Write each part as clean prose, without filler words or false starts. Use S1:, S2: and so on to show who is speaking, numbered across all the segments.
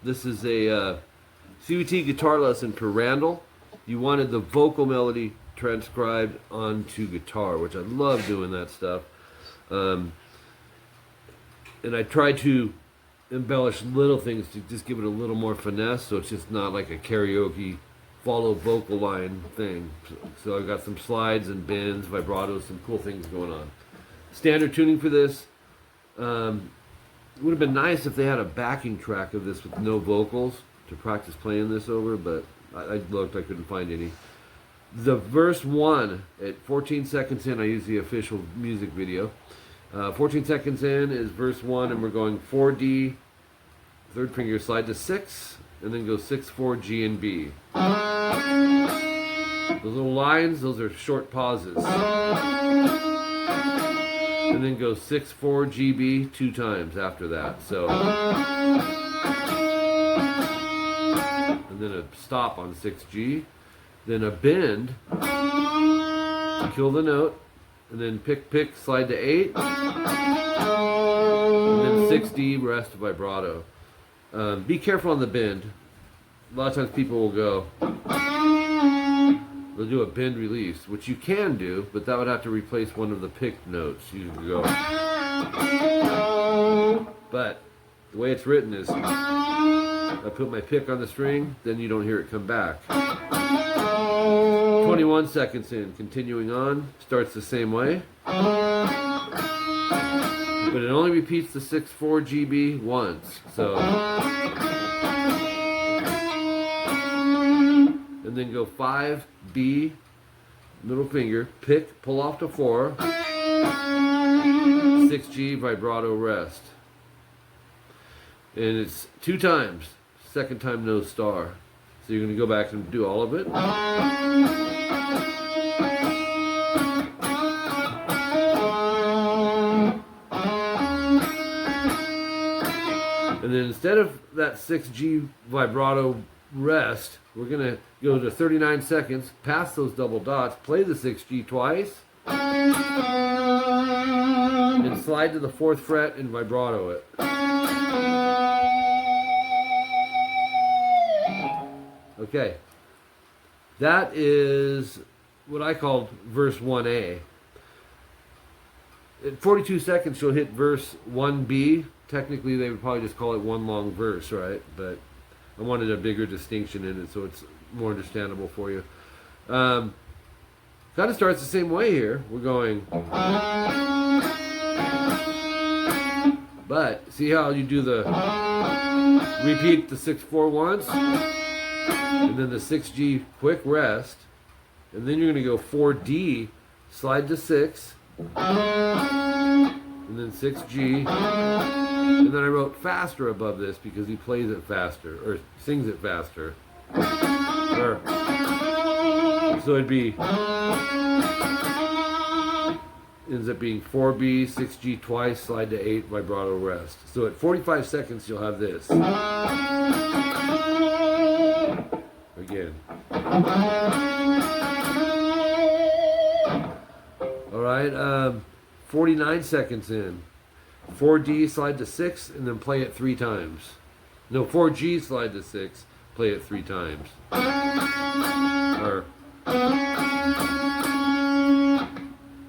S1: This is a CVT guitar lesson for Randall. You wanted the vocal melody transcribed onto guitar, which I love doing that stuff. And I try to embellish little things to just give it a little more finesse, so it's just not like a karaoke follow vocal line thing. So I've got some slides and bends, vibratos, some cool things going on. Standard tuning for this. It would have been nice if they had a backing track of this with no vocals to practice playing this over, but I looked, I couldn't find any. The verse 1 at 14 seconds in, I use the official music video. 14 seconds in is verse 1, and we're going 4D, third finger slide to 6, and then go 6, 4, G, and B. Those little lines, those are short pauses. And then go 6, 4, G, B 2 times after that. So, and then a stop on 6G, then a bend, kill the note, and then pick, slide to 8, and then 6D, rest vibrato. Be careful on the bend. A lot of times people will go, they'll do a bend release, which you can do, but that would have to replace one of the pick notes. You can go, but the way it's written is, I put my pick on the string, then you don't hear it come back. 21 seconds in, continuing on, starts the same way, but it only repeats the 6, 4, GB once. So, and then go 5, B, middle finger, pick, pull off to 4, 6G, vibrato, rest. And it's 2 times, second time no star. So you're going to go back and do all of it. And then instead of that 6G vibrato rest, we're going to go to 39 seconds, pass those double dots, play the 6G twice, and slide to the 4th fret and vibrato it. Okay, that is what I called verse 1A. At 42 seconds, you'll hit verse 1B. Technically, they would probably just call it one long verse, right? But I wanted a bigger distinction in it so it's more understandable for you. Kind of starts the same way here. We're going, but see how you do the repeat the 6-4 once, and then the 6G quick rest, and then you're going to go 4D, slide to 6, and then 6G, and then I wrote faster above this because he plays it faster, or sings it faster. So it'd be, ends up being 4B, 6G twice, slide to 8, vibrato, rest. So at 45 seconds you'll have this. Again. Alright, 49 seconds in. 4D, slide to 6, and then play it 3 times. No, 4G, slide to 6, play it 3 times.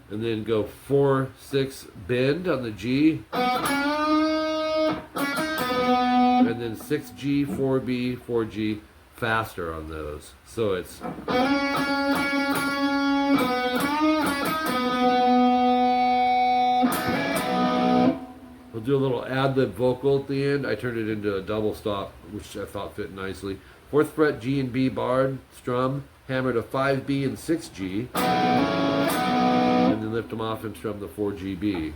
S1: And then go 4, 6, bend on the G. And then 6G, 4B, 4G, faster on those. So it's... We'll do a little ad-lib vocal at the end. I turned it into a double stop, which I thought fit nicely. 4th fret, G and B barred, strum, hammer to 5B and 6G, and then lift them off and strum the 4GB.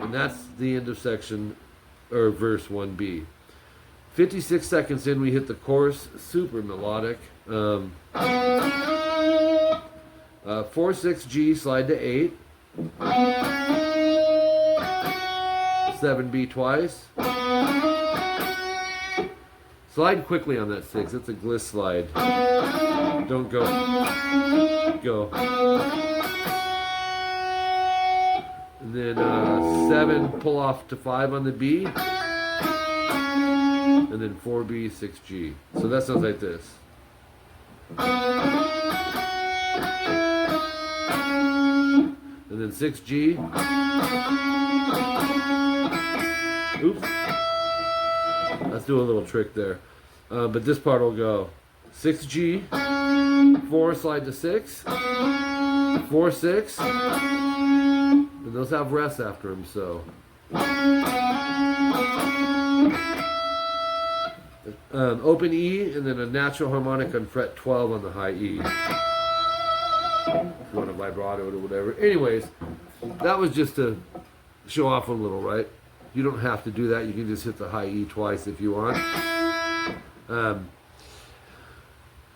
S1: And that's the end of section, or verse 1B. 56 seconds in, we hit the chorus, super melodic. 4-6G, slide to 8. 7B twice. Slide quickly on that 6. It's a gliss slide. Don't go. Go. And then 7, pull off to 5 on the B. then 4B, 6G. So that sounds like this. And then 6G. Oops. Let's do a little trick there. But this part will go 6G, 4 slide to 6, 4, 6, and those have rests after them, so. Open E, and then a natural harmonic on fret 12 on the high E. If you want to vibrato it or whatever. Anyways, that was just to show off a little, right? You don't have to do that. You can just hit the high E twice if you want.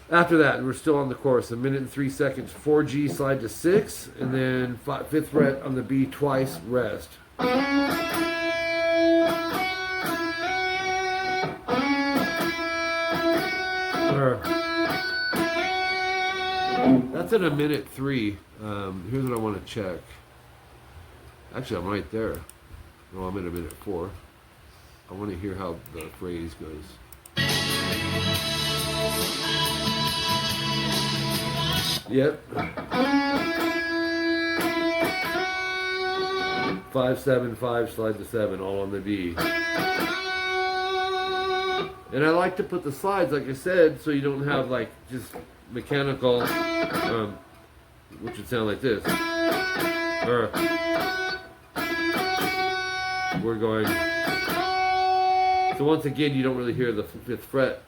S1: After that, we're still on the chorus. 1 minute and 3 seconds. 4G slide to 6, and then 5th fret on the B twice, rest. That's at 1 minute 3. Here's what I want to check. Actually, I'm right there. No, I'm at 1 minute 4. I want to hear how the phrase goes. Yep. 5, 7, 5, slide to 7, all on the B. And I like to put the slides, like I said, so you don't have like just mechanical, which would sound like this. We're going. So once again, you don't really hear the 5th fret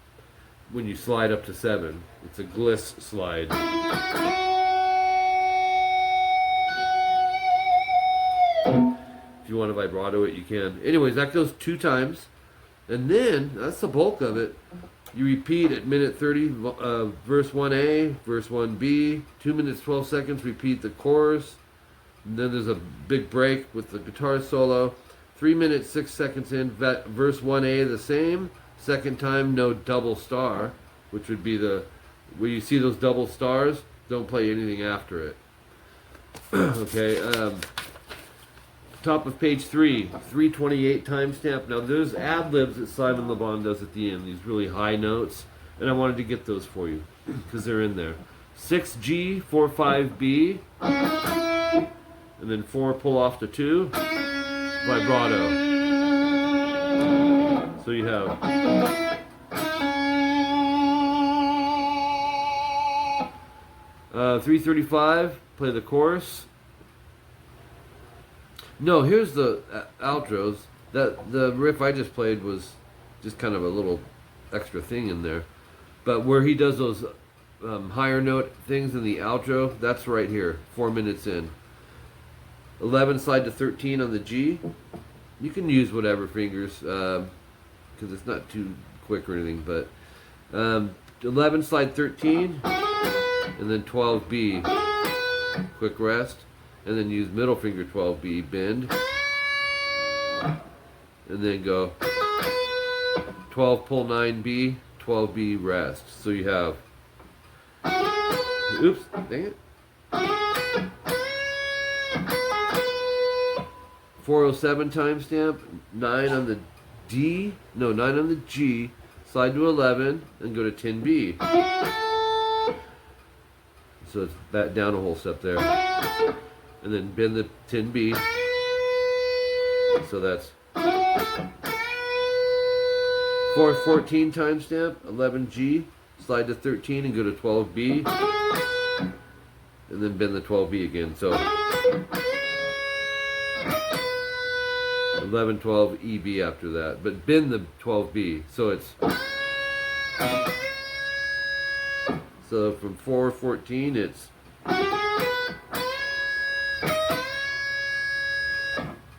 S1: when you slide up to 7. It's a gliss slide. If you want to vibrato it, you can. Anyways, that goes 2 times. And then, that's the bulk of it. You repeat at minute 30, verse 1A, verse 1B, 2 minutes 12 seconds, repeat the chorus. And then there's a big break with the guitar solo. 3 minutes 6 seconds in, verse 1A the same. Second time, no double star, which would be the, where you see those double stars, don't play anything after it. Okay, top of page 3, 328 timestamp. Now there's ad-libs that Simon Le Bon does at the end, these really high notes, and I wanted to get those for you, because they're in there. 6G, 4, 5B, and then 4 pull off to 2, vibrato. So you have 335, play the chorus. No, here's the outros. The riff I just played was just kind of a little extra thing in there. But where he does those higher note things in the outro, that's right here, 4 minutes in. 11 slide to 13 on the G. You can use whatever fingers, because it's not too quick or anything, but 11 slide 13, and then 12B, quick rest, and then use middle finger 12B, bend, and then go 12 pull 9B, 12B rest. So you have, oops, dang it, 407 timestamp, 9 on the D, no, 9 on the G, slide to 11, and go to 10B. So it's back down a whole step there. And then bend the 10B. So that's 414 timestamp, 11G, slide to 13 and go to 12B. And then bend the 12B again. So 11, 12, EB after that. But bend the 12B. So it's, so from 414 it's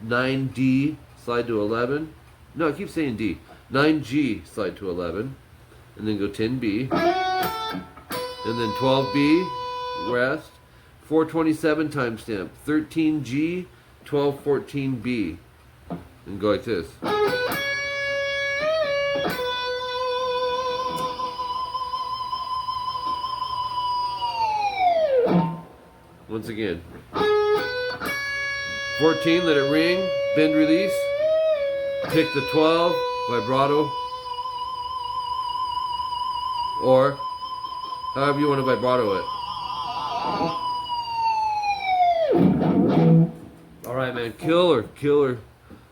S1: 9D, slide to 11. No, I keep saying D. 9G, slide to 11. And then go 10B. And then 12B, rest. 427 timestamp. 13G, 1214B. And go like this. Once again. 14, let it ring, bend, release, pick the 12, vibrato, or however you want to vibrato it. All right, man, killer, killer.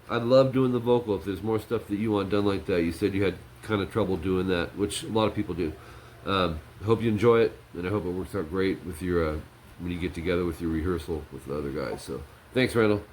S1: I love doing the vocal. If there's more stuff that you want done like that, you said you had kind of trouble doing that, which a lot of people do. I hope you enjoy it, and I hope it works out great with your when you get together with your rehearsal with the other guys. So, thanks, Randall.